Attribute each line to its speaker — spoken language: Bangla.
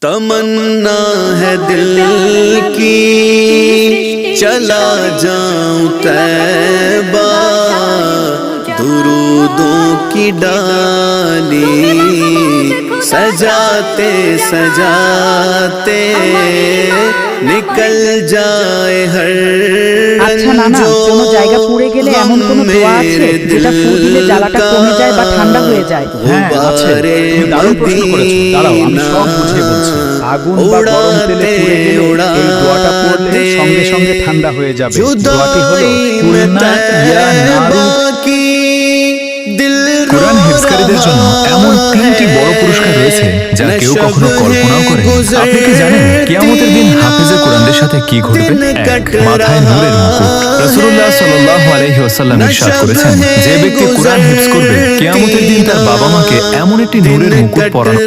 Speaker 1: तमन्ना है दिल की चला जाऊं तैबा, दुरूदों की डाली सजाते सजाते निकल जाए हर
Speaker 2: আচ্ছা নানা, কোনো জায়গা পুড়ে গেলে এমন কোনো দোয়া আছে যেটা ফু দিলে জ্বালাটা কমে যায় বা ঠান্ডা হয়ে যায়?
Speaker 3: হ্যাঁ আছে, তুমি দারুণ প্রশ্ন করেছো। দাঁড়াও আমি সব বুঝিয়ে বলছি। আগুন বা গরম তেলে পুড়ে গেলে এই দোয়াটা পড়লে সঙ্গে সঙ্গে ঠান্ডা হয়ে যাবে। দোয়াটি হলো কুলনা ইয়া নারু।
Speaker 4: কুরআন হিফজকারীদের জন্য এমন 3টি বড় পুরস্কার রয়েছে যা কেউ কখনো কল্পনাও করেনি। আপনি কি জানেন কিয়ামতের দিন হাফেজে কুরআনদের সাথে কি ঘটবে? 1, মাথায় নূরের মুকুট। রাসূলুল্লাহ সাল্লাল্লাহু আলাইহি ওয়াসাল্লাম ইরশাদ করেছেন, যে ব্যক্তি কুরআন হিফজ করবে কিয়ামতের দিন তার বাবা মাকে এমন একটি নূরের মুকুট পরানো